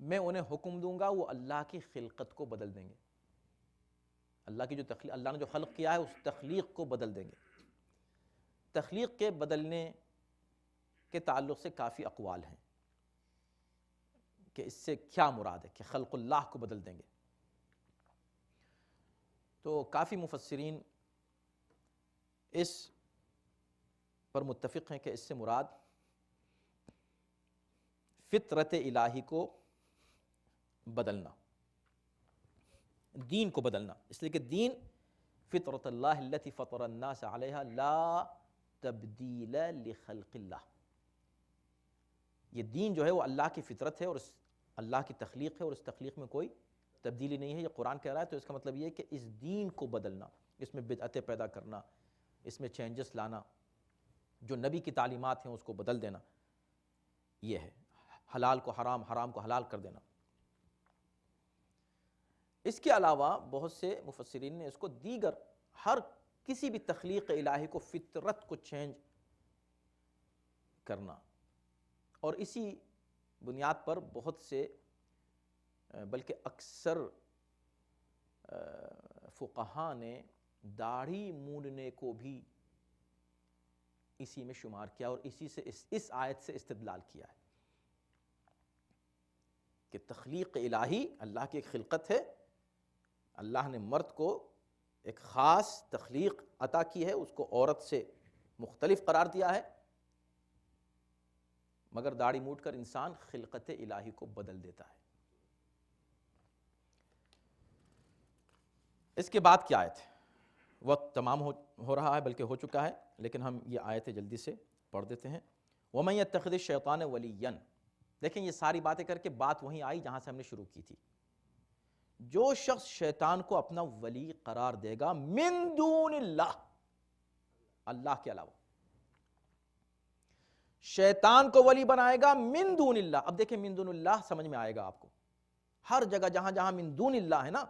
میں انہیں حکم دوں گا وہ اللہ کی خلقت کو بدل دیں گے، اللہ کی جو تخلیق، اللہ نے جو خلق کیا ہے اس تخلیق کو بدل دیں گے۔ تخلیق کے بدلنے کے تعلق سے کافی اقوال ہیں کہ اس سے کیا مراد ہے کہ خلق اللہ کو بدل دیں گے۔ تو کافی مفسرین اس پر متفق ہیں کہ اس سے مراد فطرت الہی کو بدلنا، دین کو بدلنا، اس لیے کہ دین فطرت اللہ التی فطر الناس علیہا لا تبدیل لخلق اللہ، یہ دین جو ہے وہ اللہ کی فطرت ہے اور اللہ کی تخلیق ہے، اور اس تخلیق میں کوئی تبدیلی نہیں ہے، یہ قرآن کہہ رہا ہے۔ تو اس کا مطلب یہ ہے کہ اس دین کو بدلنا، اس میں بدعتیں پیدا کرنا، اس میں چینجز لانا، جو نبی کی تعلیمات ہیں اس کو بدل دینا، یہ ہے حلال کو حرام، حرام کو حلال کر دینا۔ اس کے علاوہ بہت سے مفسرین نے اس کو دیگر ہر کسی بھی تخلیق الہی کو، فطرت کو چینج کرنا، اور اسی بنیاد پر بہت سے بلکہ اکثر فقہا نے داڑھی مونڈنے کو بھی اسی میں شمار کیا، اور اسی سے اس آیت سے استدلال کیا ہے کہ تخلیق الہی اللہ کی ایک خلقت ہے، اللہ نے مرد کو ایک خاص تخلیق عطا کی ہے، اس کو عورت سے مختلف قرار دیا ہے، مگر داڑھی مونڈ کر انسان خلقت الہی کو بدل دیتا ہے۔ اس کے بعد کیا آیت ہے؟ وقت تمام ہو رہا ہے، بلکہ ہو چکا ہے، لیکن ہم یہ آیتیں جلدی سے پڑھ دیتے ہیں۔ وَمَن يَتَّخِذِ الشَّيْطَانَ وَلِيًّا، دیکھیں یہ ساری باتیں کر کے بات وہیں آئی جہاں سے ہم نے شروع کی تھی. جو شخص شیطان کو اپنا ولی قرار دے گا من دون اللہ، اللہ کے علاوہ شیطان کو ولی بنائے گا من دون اللہ. اب دیکھیں من دون اللہ سمجھ میں آئے گا آپ کو. ہر جگہ جہاں جہاں من دون اللہ ہے نا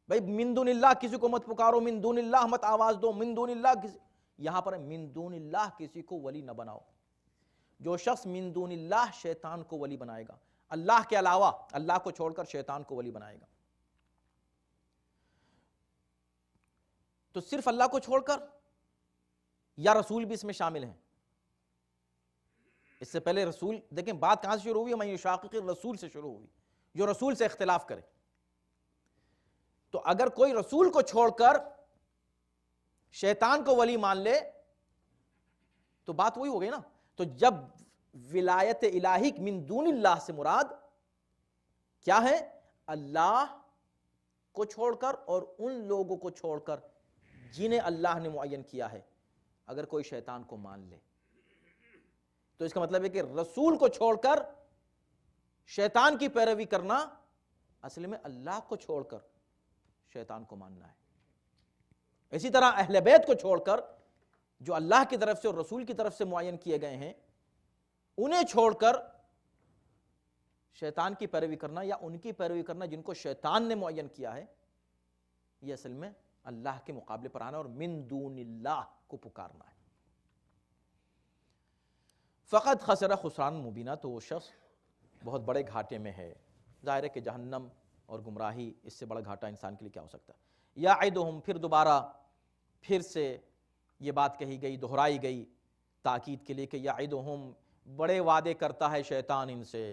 بھائی، من دون اللہ کسی کو مت پکارو، من دون اللہ مت آواز دو، من دون اللہ کسی، یہاں پر من دون اللہ کسی کو ولی نہ بناؤ. جو شخص من دون اللہ شیطان کو ولی بنائے گا، اللہ کے علاوہ اللہ کو چھوڑ کر شیطان کو ولی بنائے گا، تو صرف اللہ کو چھوڑ کر یا رسول بھی اس میں شامل ہیں؟ اس سے پہلے رسول، دیکھیں بات کہاں سے شروع ہوئی؟ من یشاقق الرسول سے شروع ہوئی، جو رسول سے اختلاف کرے. تو اگر کوئی رسول کو چھوڑ کر شیطان کو ولی مان لے تو بات وہی ہو گئی نا. تو جب ولایت الہی من دون اللہ سے مراد کیا ہے؟ اللہ کو چھوڑ کر اور ان لوگوں کو چھوڑ کر جنہیں اللہ نے معین کیا ہے. اگر کوئی شیطان کو مان لے تو اس کا مطلب ہے کہ رسول کو چھوڑ کر شیطان کی پیروی کرنا اصل میں اللہ کو چھوڑ کر شیطان کو ماننا ہے. اسی طرح اہل بیت کو چھوڑ کر جو اللہ کی طرف سے اور رسول کی طرف سے معین کیے گئے ہیں انہیں چھوڑ کر شیطان کی پیروی کرنا یا ان کی پیروی کرنا جن کو شیطان نے معین کیا ہے، یہ اصل میں اللہ کے مقابلے پر آنا اور من دون اللہ کو پکارنا ہے. فقط خسر خسران مبینہ، تو وہ شخص بہت بڑے گھاٹے میں ہے. ظاہر ہے کہ جہنم اور گمراہی اس سے بڑا گھاٹا انسان کے لیے کیا ہو سکتا ہے. یعدہم، پھر دوبارہ پھر سے یہ بات کہی گئی، دہرائی گئی تاکید کے لیے کہ یعدہم، بڑے وعدے کرتا ہے شیطان ان سے،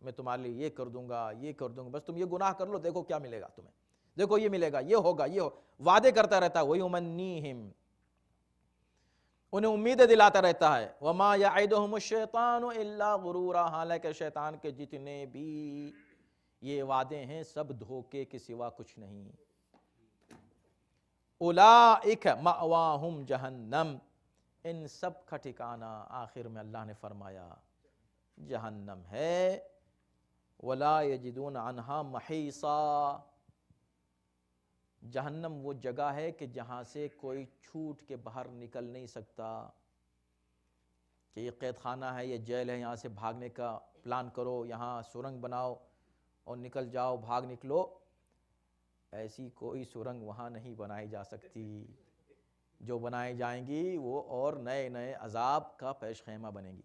میں تمہارے لیے یہ کر دوں گا، یہ کر دوں گا، بس تم یہ گناہ کر لو، دیکھو کیا ملے گا تمہیں، دیکھو یہ ملے گا، یہ ہوگا، یہ وعدے کرتا رہتا ہے. وَيُمَنِّيهِمْ، انہیں امیدیں دلاتا رہتا ہے. وَمَا يَعِدُهُمُ الشَّيْطَانُ إِلَّا غُرُورًا، حالانکہ شیطان کے جتنے بھی یہ وعدے ہیں سب دھوکے کے سوا کچھ نہیں. اولئک مأواہم جہنم، ان سب کا ٹھکانہ آخر میں اللہ نے فرمایا جہنم ہے. ولا یجدون عنہا محیصا، جہنم وہ جگہ ہے کہ جہاں سے کوئی چھوٹ کے باہر نکل نہیں سکتا کہ یہ قید خانہ ہے، یہ جیل ہے، یہاں سے بھاگنے کا پلان کرو، یہاں سرنگ بناؤ اور نکل جاؤ، بھاگ نکلو. ایسی کوئی سرنگ وہاں نہیں بنائی جا سکتی. جو بنائی جائیں گی وہ اور نئے نئے عذاب کا پیش خیمہ بنے گی.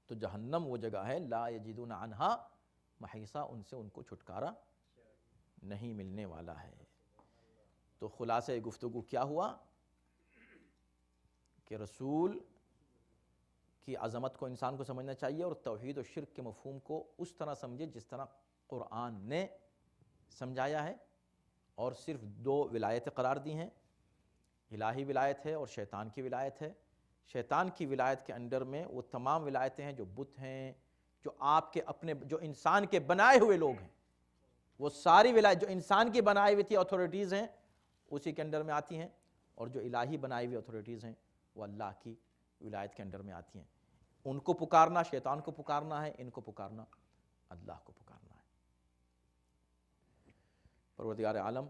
تو جہنم وہ جگہ ہے لا یجدون عنہا محیصا، ان سے ان کو چھٹکارا نہیں ملنے والا ہے. تو خلاصہ گفتگو کیا ہوا کہ رسول کی عظمت کو انسان کو سمجھنا چاہیے اور توحید و شرک کے مفہوم کو اس طرح سمجھے جس طرح قرآن نے سمجھایا ہے، اور صرف دو ولایتیں قرار دی ہیں، الہی ولایت ہے اور شیطان کی ولایت ہے. شیطان کی ولایت کے انڈر میں وہ تمام ولایتیں ہیں جو بت ہیں، جو آپ کے اپنے، جو انسان کے بنائے ہوئے لوگ ہیں، وہ ساری ولایت جو انسان کی بنائی ہوئی تھی اتھارٹیز ہیں اسی کے انڈر میں آتی ہیں، اور جو الہی بنائی ہوئی اتھارٹیز ہیں وہ اللہ کی ولایت کے انڈر میں آتی ہیں. ان کو پکارنا شیطان کو پکارنا ہے، ان کو پکارنا اللہ کو پکارنا ہے. پروردگار عالم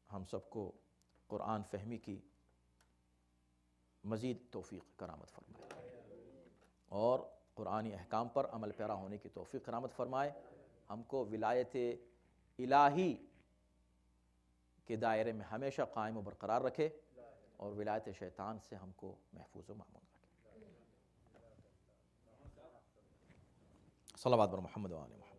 ہم سب کو قرآن فہمی کی مزید توفیق کرامت فرمائے اور قرآنی احکام پر عمل پیرا ہونے کی توفیق کرامت فرمائے. ہم کو ولایت الہی کے دائرے میں ہمیشہ قائم و برقرار رکھے اور ولایت شیطان سے ہم کو محفوظ و مامون رکھے. صلوات بر محمد و آل محمد.